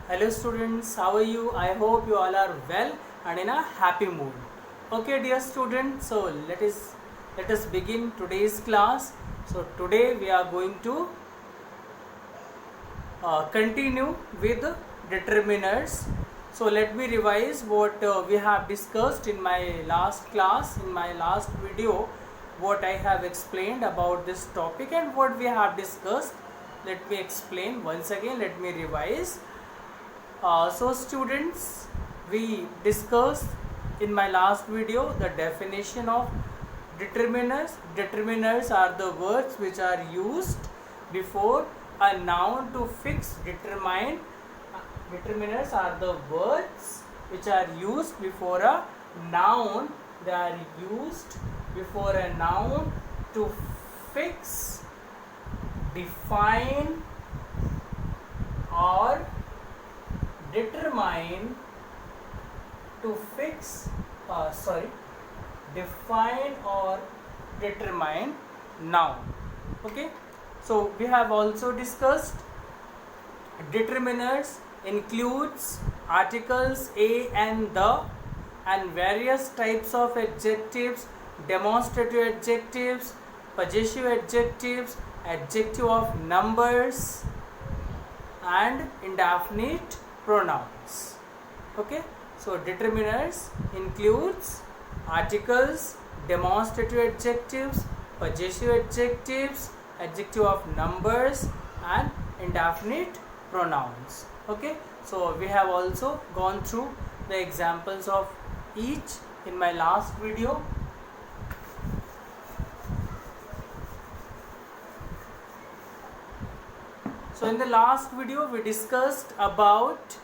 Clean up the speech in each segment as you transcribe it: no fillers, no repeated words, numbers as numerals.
Hello students, how are you? I hope you all are well and in a happy mood. Okay dear students, so let us begin today's class. So today we are going to continue with determiners. So let me revise what we have discussed in my last class, in my last video, what I have explained about this topic and what we have discussed. Let me explain once again, let me revise. So students, we discussed in my last video the definition of determiners. Determiners are the words which are used before a noun to fix determine. Determiners are the words which are used before a noun. They are used before a noun to fix, define or determine, to fix define or determine noun. Okay, so we have also discussed determiners includes articles a and the and various types of adjectives, demonstrative adjectives, possessive adjectives, adjective of numbers and indefinite pronouns. Okay, so determiners includes articles, demonstrative adjectives, possessive adjectives, adjective of numbers and indefinite pronouns. Okay, so we have also gone through the examples of each in my last video. So in the last video we discussed about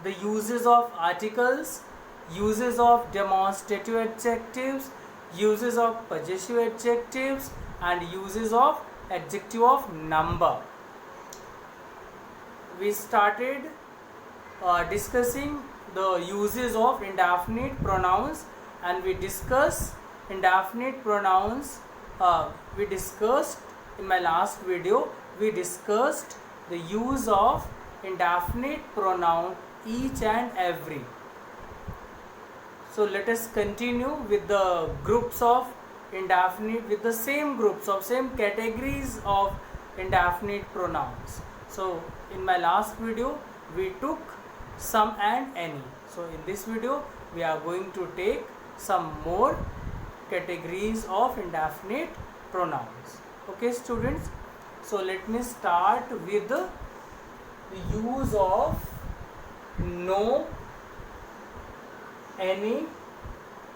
the uses of articles, uses of demonstrative adjectives, uses of possessive adjectives and uses of adjective of number. We started discussing the uses of indefinite pronouns and we discussed indefinite pronouns. We discussed in my last video, we discussed the use of indefinite pronoun each and every. So let us continue with the groups of indefinite, with the same groups of same categories of indefinite pronouns. So in my last video we took some and any. So in this video we are going to take some more categories of indefinite pronouns. Okay students, so let me start with the use of no, any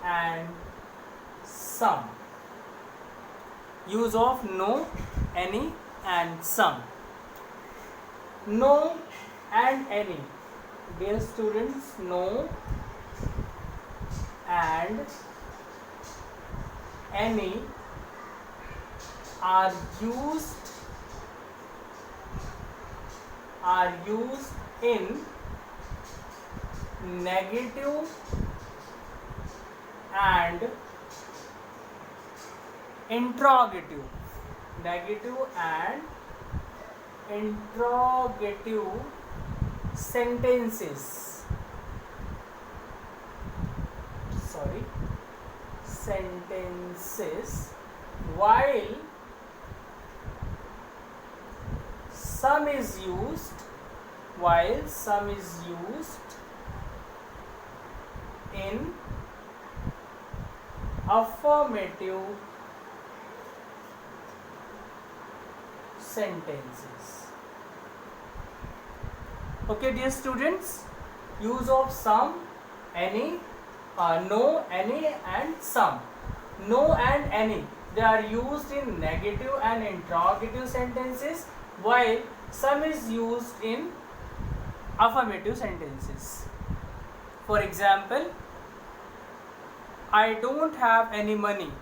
and some. Use of no, any and some. No and any. Dear students, no and any are used in negative and interrogative. Negative and interrogative sentences. Sentences, while some is used in affirmative sentences. Okay dear students, use of some, any, no, any and some. No and any, they are used in negative and interrogative sentences, while some is used in affirmative sentences. For example, I don't have any money.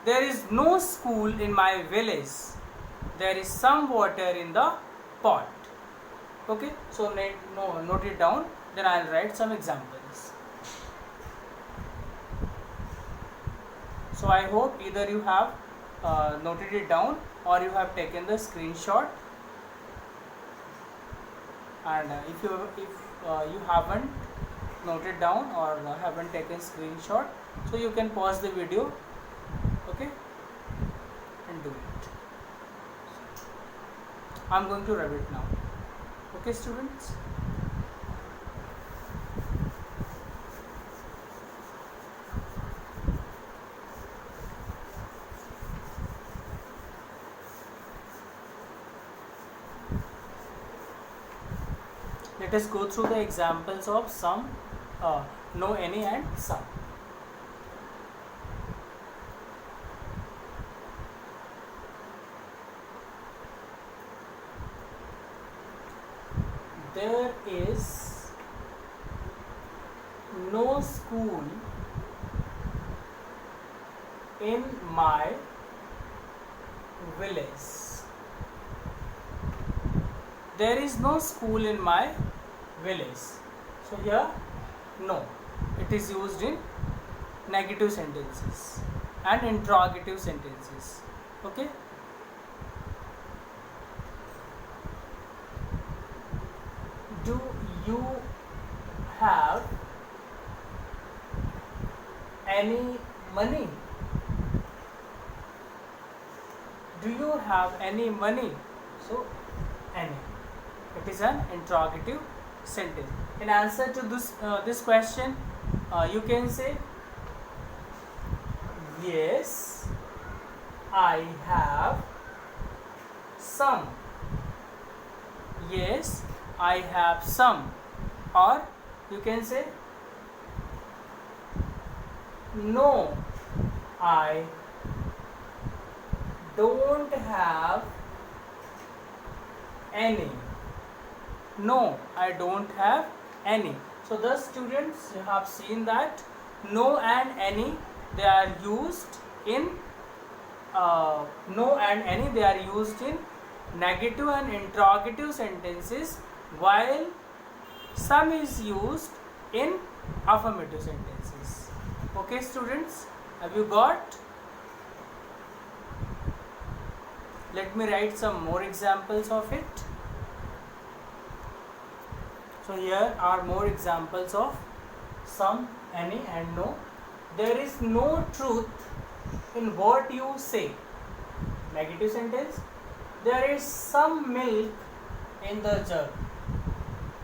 There is no school in my village. There is some water in the pot. Okay, so note it down, then I will write some examples. So I hope either you have noted it down or you have taken the screenshot. And if you haven't noted down or haven't taken screenshot, so you can pause the video, okay, and do it. I'm going to rub it now. Okay, students. Let us go through the examples of some, no, any, and some. There is no school in my village. There is no school in my village. So here, no, it is used in negative sentences and interrogative sentences. Okay. Do you have any money? Do you have any money? So, any. It is an interrogative sentence. In answer to this question, you can say, yes, I have some. Yes, I have some. Or you can say, no, I don't have any. No, I don't have any. So the students, you have seen that no and any, they are used in no and any, they are used in negative and interrogative sentences, while some is used in affirmative sentences. Okay, students, have you got? Let me write some more examples of it. So here are more examples of some, any, and no. There is no truth in what you say. Negative sentence. There is some milk in the jug.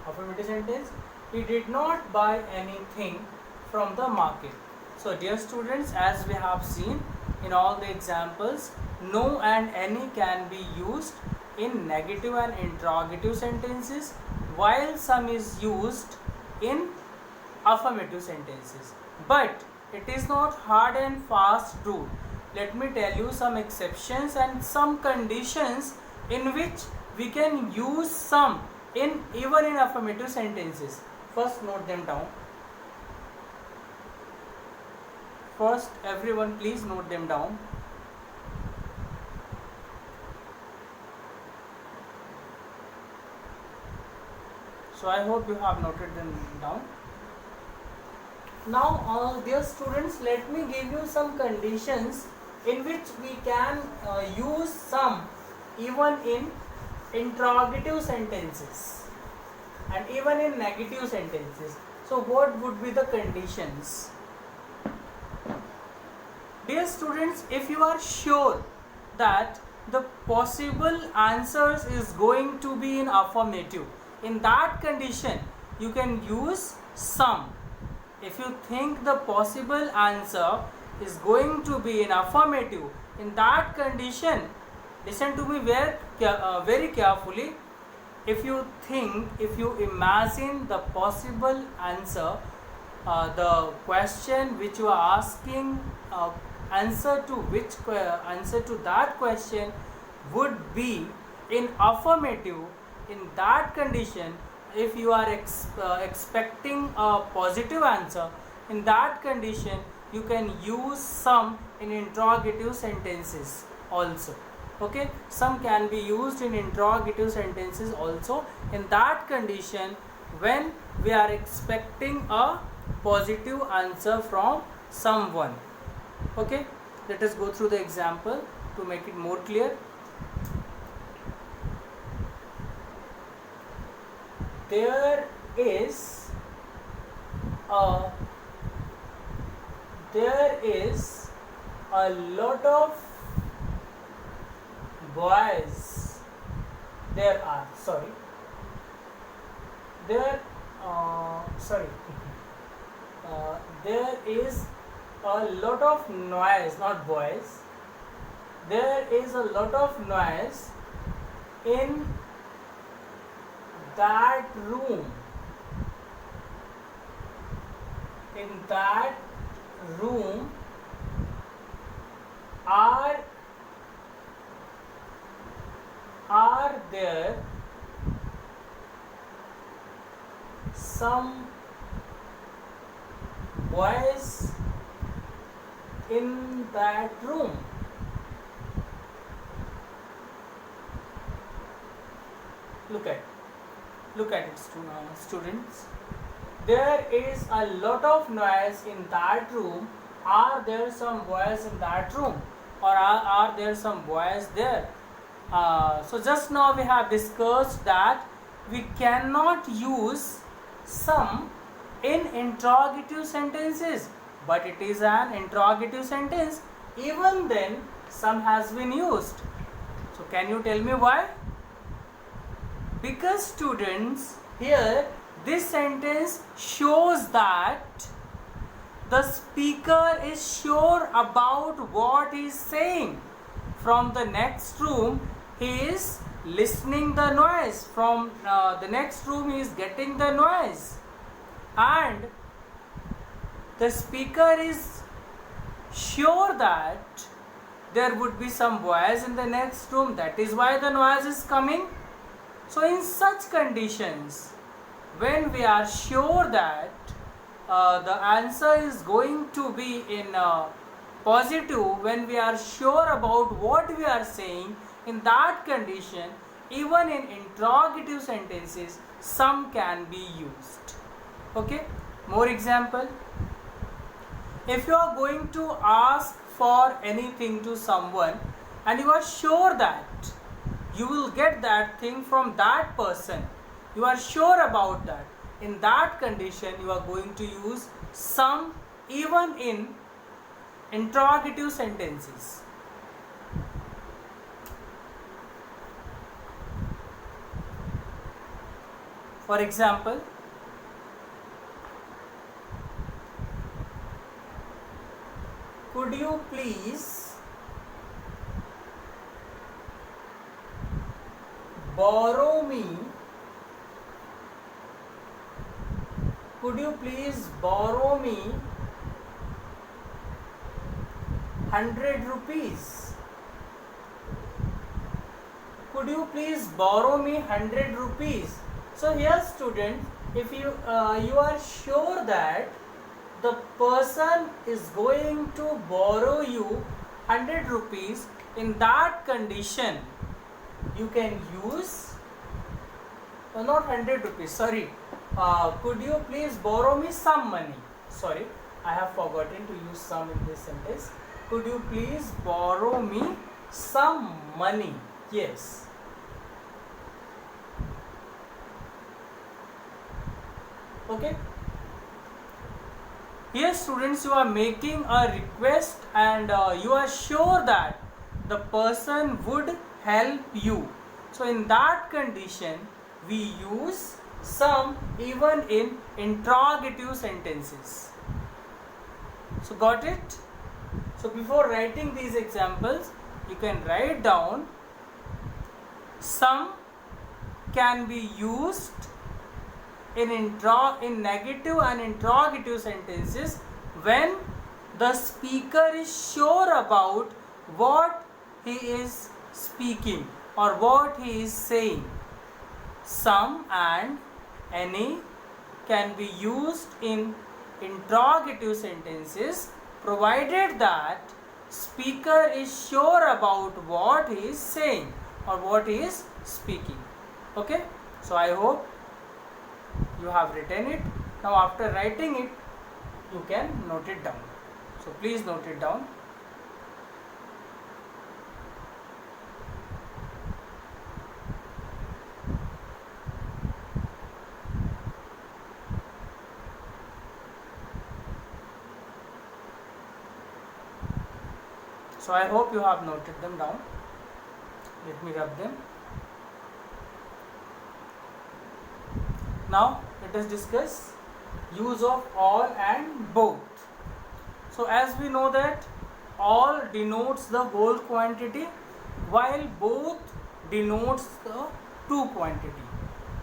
Affirmative sentence. He did not buy anything from the market. So dear students, as we have seen in all the examples, no and any can be used in negative and interrogative sentences, while some is used in affirmative sentences. But it is not hard and fast rule. Let me tell you some exceptions and some conditions in which we can use some in even in affirmative sentences. First, note them down. First, everyone please note them down. So I hope you have noted them down. Now, dear students, let me give you some conditions in which we can use some even in interrogative sentences and even in negative sentences. So what would be the conditions? Dear students, if you are sure that the possible answers is going to be in affirmative, in that condition you can use some. If you think the possible answer is going to be in affirmative, in that condition, listen to me very carefully. If you imagine the possible answer, the question which you are asking, answer to that question would be in affirmative, in that condition, if you are expecting a positive answer, in that condition you can use some in interrogative sentences also. Okay, some can be used in interrogative sentences also in that condition when we are expecting a positive answer from someone. Okay, let us go through the example to make it more clear. there is a there is a lot of boys. There are there sorry there is a lot of noise, not boys. There is a lot of noise in that room. In that room are there some boys in that room? Look at it, students. There is a lot of noise in that room. Are there some boys in that room, or are there some boys there? So just now we have discussed that we cannot use some in interrogative sentences, but it is an interrogative sentence. Even then, some has been used. So can you tell me why? Because students, here this sentence shows that the speaker is sure about what he is saying. From the next room, he is listening the noise. From the next room, he is getting the noise. And the speaker is sure that there would be some boys in the next room. That is why the noise is coming. So in such conditions, when we are sure that the answer is going to be in positive, when we are sure about what we are saying, in that condition, even in interrogative sentences, some can be used. Okay, more example. If you are going to ask for anything to someone and you are sure that you will get that thing from that person, you are sure about that, in that condition you are going to use some even in interrogative sentences. For example, could you please borrow me 100 rupees? Could you please borrow me 100 rupees? So here, student, if you are sure that the person is going to borrow you 100 rupees, in that condition you can use not 100 rupees, sorry, could you please borrow me some money? Sorry, I have forgotten to use some in this sentence. Could you please borrow me some money? Yes. Okay. Here, students, you are making a request and you are sure that the person would help you. So in that condition, we use some even in interrogative sentences. So got it? So before writing these examples, you can write down some can be used in negative and interrogative sentences when the speaker is sure about what he is speaking or what he is saying. Some and any can be used in interrogative sentences provided that speaker is sure about what he is saying or what he is speaking. Okay, so I hope you have written it. Now after writing it, you can note it down. So please note it down. So I hope you have noted them down. Let me rub them. Now let us discuss use of all and both. So as we know that all denotes the whole quantity, while both denotes the two quantity,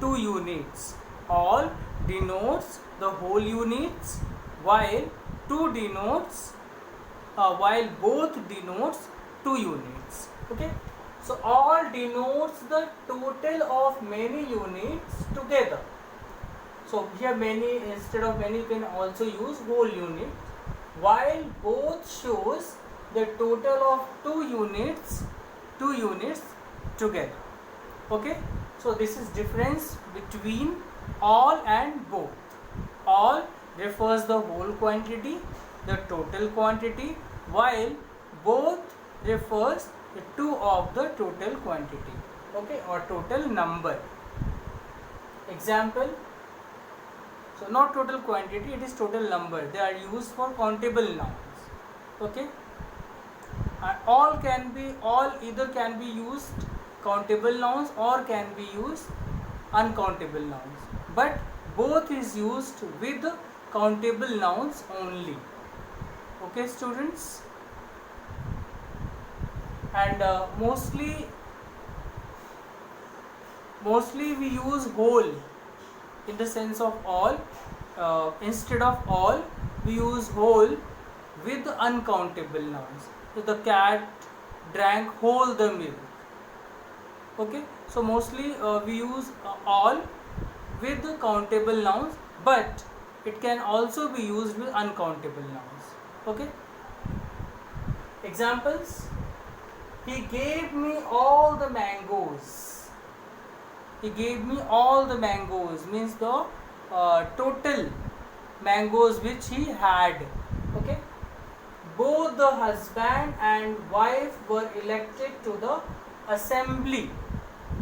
two units. All denotes the whole units, while while both denotes two units. Okay. So all denotes the total of many units together. So here many, instead of many you can also use whole unit, while both shows the total of two units together. Okay. So this is difference between all and both. All refers the whole quantity, the total quantity, while both refers the two of the total quantity. Okay, or total number. Example. So not total quantity, it is total number. They are used for countable nouns. Okay. All either can be used countable nouns or can be used uncountable nouns. But both is used with countable nouns only. Okay, students. And mostly we use whole in the sense of all. Instead of all, we use whole with uncountable nouns. So the cat drank whole the milk. Okay, so mostly we use all with countable nouns, but it can also be used with uncountable nouns. Okay. Examples. He gave me all the mangoes. He gave me all the mangoes means the total mangoes which he had. Okay. Both the husband and wife were elected to the assembly.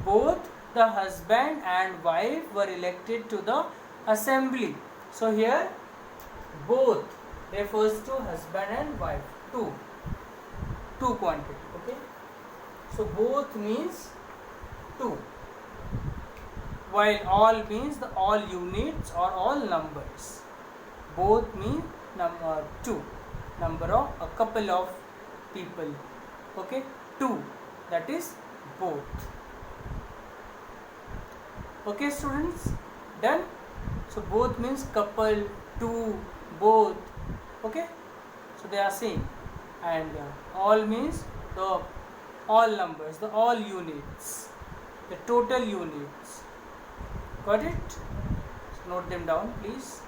Both the husband and wife were elected to the assembly. So here both refers to husband and wife. Two quantity. Okay. So both means two, while all means the all units or all numbers. Both mean two, number of a couple of people. Okay, two, that is both. Okay, students, done. So both means couple, two, both. Okay, so they are same. And all means the all numbers, the all units, the total units. Got it? So note them down, please.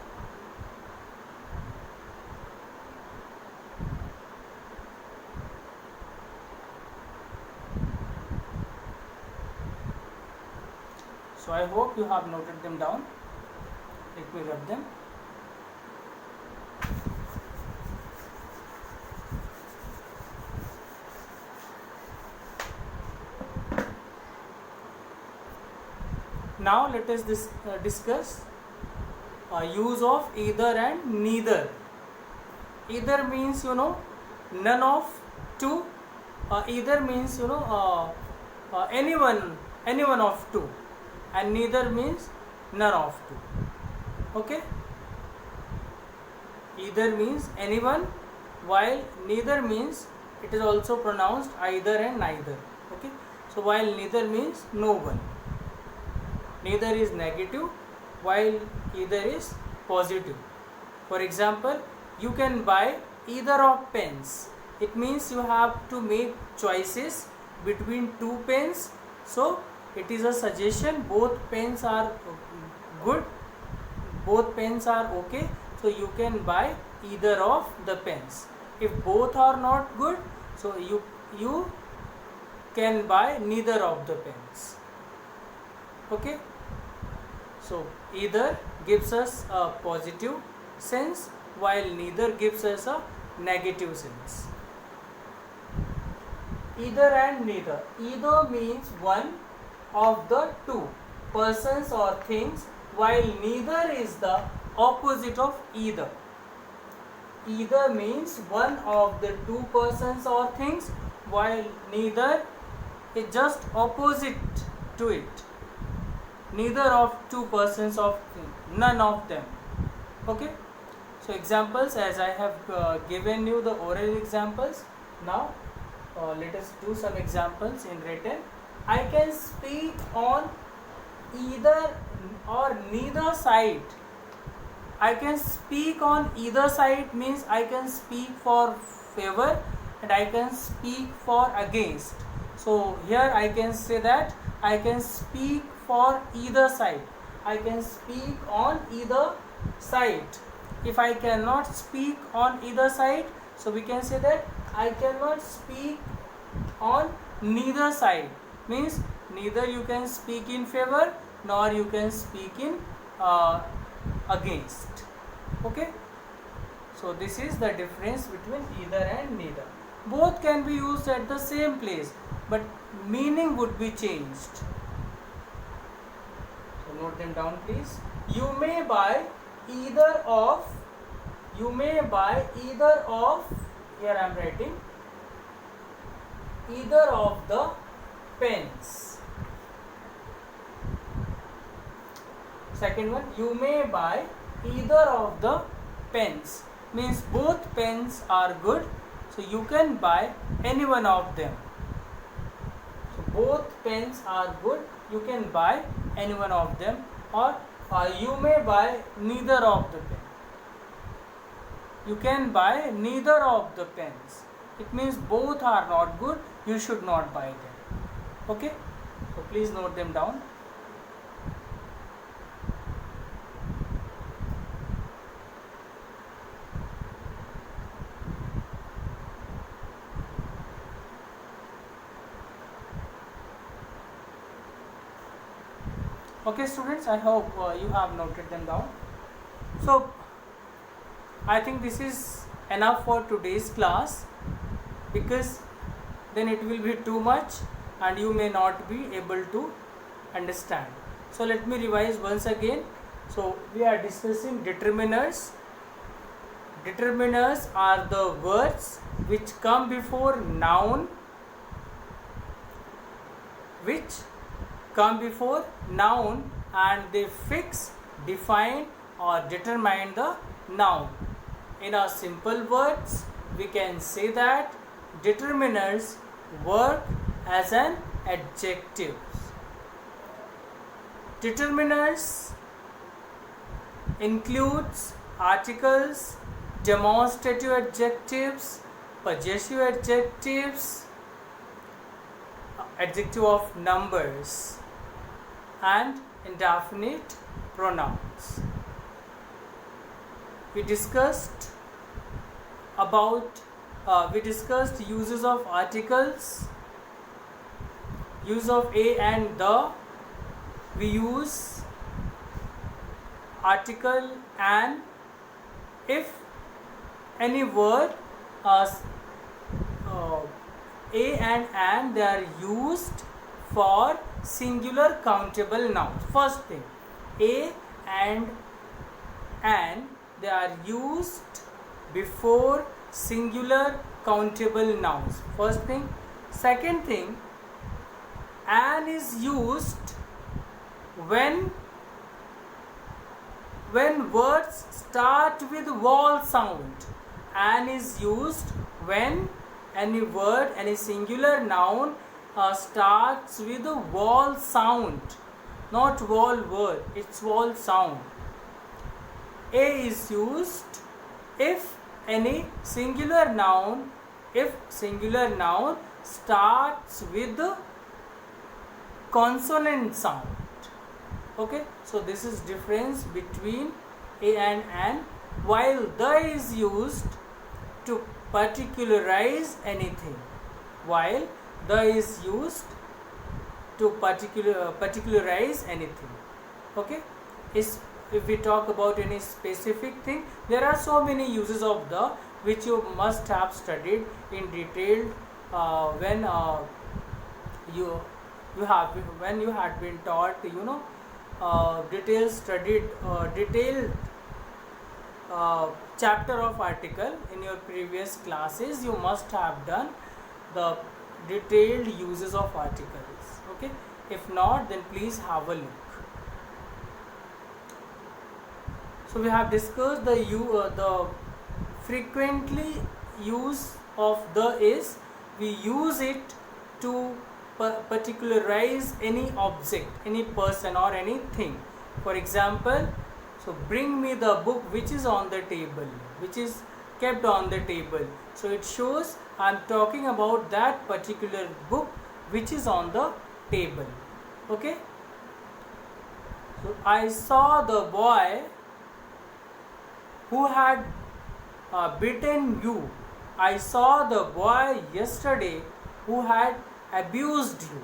So I hope you have noted them down. Let me rub them. Now let us discuss use of either and neither. Either means none of two. Either means anyone of two, and neither means none of two. Okay. Either means anyone, while neither means it is also pronounced either and neither. Okay. So while neither means no one. Neither is negative, while either is positive. For example, you can buy either of pens. It means you have to make choices between two pens. So it is a suggestion. Both pens are good. Both pens are okay. So you can buy either of the pens. If both are not good, so you can buy neither of the pens. Okay. So either gives us a positive sense, while neither gives us a negative sense. Either and neither. Either means one of the two persons or things, while neither is the opposite of either. either means one of the two persons or things, while neither is just opposite to it. Neither of two persons of thing, none of them. Okay. So examples, as I have given you the oral examples. Now let us do some examples in written. I can speak on either or neither side. I can speak on either side means I can speak for favor and I can speak for against. So here I can say that I can speak for either side. I can speak on either side. If I cannot speak on either side, so we can say that I cannot speak on neither side, means neither you can speak in favor nor you can speak in against. Okay, so this is the difference between either and neither. Both can be used at the same place, but meaning would be changed. So note them down, please. You may buy either of, you may buy either of, here I am writing, either of the pens. Second one, you may buy either of the pens, means both pens are good, so you can buy any one of them. So both pens are good, you can buy any one of them. Or you may buy neither of the pen. You can buy neither of the pens. It means both are not good, you should not buy them. Okay, so please note them down. Okay students, I hope you have noted them down. So I think this is enough for today's class, because then it will be too much and you may not be able to understand. So let me revise once again. So we are discussing determiners. Determiners are the words which come before noun, which come before noun and they fix, define or determine the noun. In our simple words, we can say that determiners work as an adjective. Determiners includes articles, demonstrative adjectives, possessive adjectives, adjective of numbers, and indefinite pronouns. We discussed uses of articles, use of a and the. We use article and if any word a and they are used for singular countable nouns. First thing, a and they are used before singular countable nouns. First thing. Second thing, an is used when words start with vowel sound. An is used when any word, any singular noun starts with a vowel sound, not vowel word, it's vowel sound. A is used if any singular noun, starts with the consonant sound. Okay, so this is difference between a and an. While the is used to particularize anything, while the is used to particularize anything. Okay, if we talk about any specific thing, there are so many uses of the which you must have studied in detail when you had been taught detailed chapter of article in your previous classes. You must have done the detailed uses of articles. Okay, if not, then please have a look. So we have discussed the frequently use of the is we use it to particularize any object, any person or anything. For example, so bring me the book which is on the table, which is kept on the table. So it shows I am talking about that particular book which is on the table. Okay. So I saw the boy who had beaten you. I saw the boy yesterday who had abused you.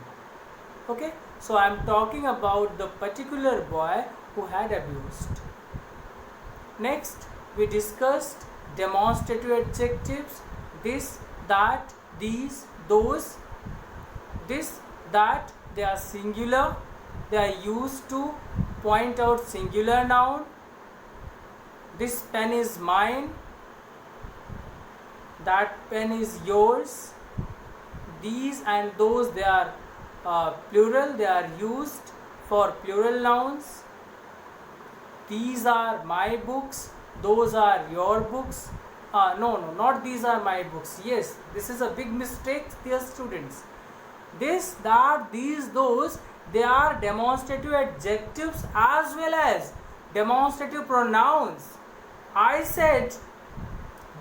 Okay. So I am talking about the particular boy who had abused. Next, we discussed demonstrative adjectives: this, that, these, those. This, that, they are singular. They are used to point out singular noun. This pen is mine. That pen is yours. These and those, they are plural. They are used for plural nouns. These are my books. Those are your books. No, not these are my books. Yes, this is a big mistake, dear students. This, that, these, those, they are demonstrative adjectives as well as demonstrative pronouns. I said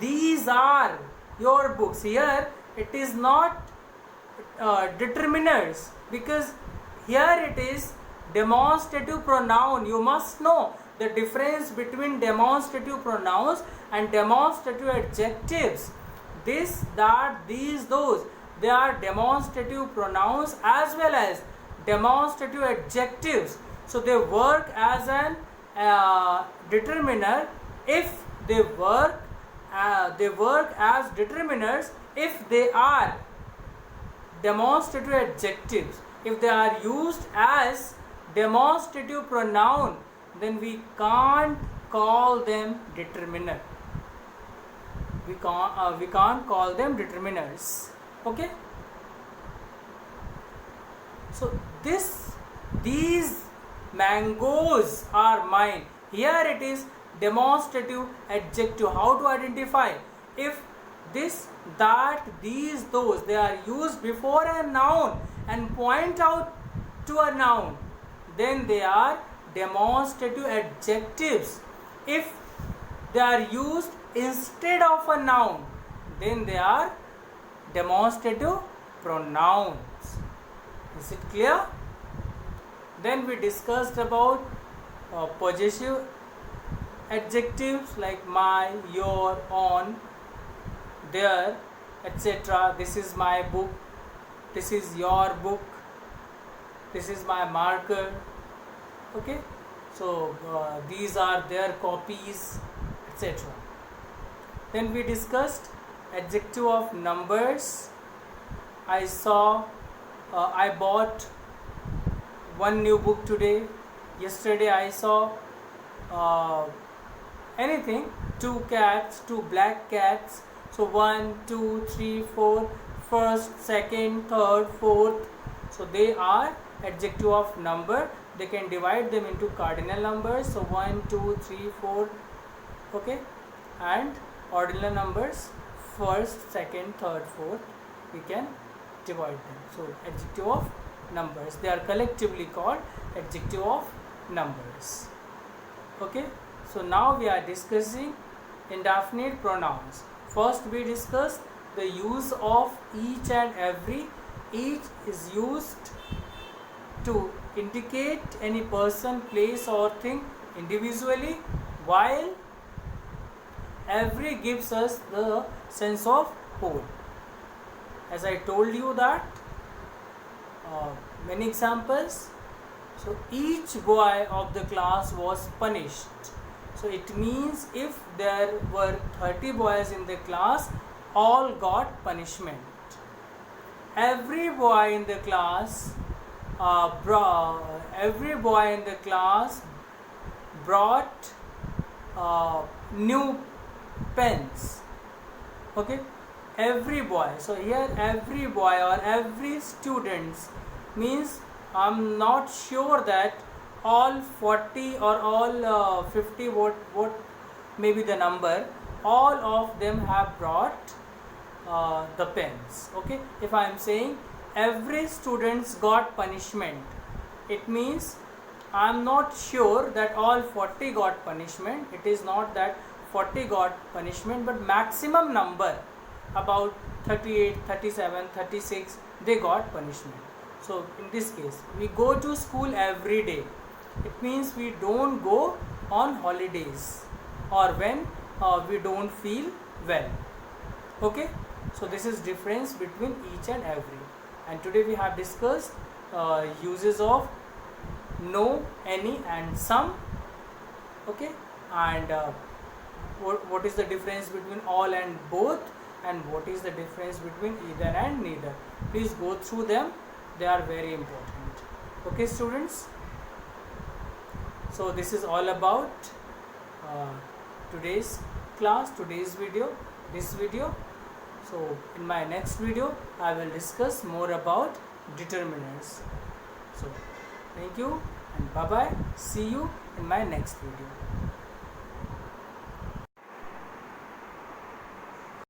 these are your books. Here it is not determiners, because here it is demonstrative pronoun. You must know the difference between demonstrative pronouns and demonstrative adjectives. This, that, these, those, they are demonstrative pronouns as well as demonstrative adjectives. So they work as an determiner if they work as determiners if they are demonstrative adjectives. If they are used as demonstrative pronoun, then we can't call them determiner. We can't call them determiners. Okay. So these mangoes are mine. Here it is demonstrative adjective. How to identify? If this, that, these, those, they are used before a noun and point out to a noun, then they are demonstrative adjectives. If they are used instead of a noun, then they are demonstrative pronouns. Is it clear? Then we discussed about possessive adjectives like my, your, on, their, etc. This is my book. This is your book. This is my marker. Okay. So these are their copies, etc. Then we discussed adjective of numbers. I bought one new book today. Yesterday I saw anything, 2 cats, 2 black cats. So 1, 2, 3, 4, first, second, third, fourth. So they are adjective of number. They can divide them into cardinal numbers. So 1, 2, 3, 4. Okay. And ordinal numbers, first, second, third, fourth. We can divide them. So adjective of numbers. They are collectively called adjective of numbers. Okay. So now we are discussing indefinite pronouns. First we discussed the use of each and every. Each is used to indicate any person, place or thing individually, while every gives us the sense of whole. As I told you that many examples. So each boy of the class was punished. So it means if there were 30 boys in the class, all got punishment. Every boy in the class brought new pens. Okay, every boy. So here every boy or every students means I'm not sure that all 40 or all 50, what may be the number, all of them have brought the pens. Okay, if I am saying every students got punishment, it means I'm not sure that all 40 got punishment. It is not that 40 got punishment, but maximum number, about 38, 37, 36, they got punishment. So in this case, we go to school every day. It means we don't go on holidays or when we don't feel well. Okay, so this is difference between each and every. And today we have discussed uses of no, any and some. Okay, and what is the difference between all and both, and what is the difference between either and neither. Please go through them, they are very important. Okay students, so this is all about today's class, today's video, this video. So in my next video I will discuss more about determinants. So thank you and bye bye, see you in my next video.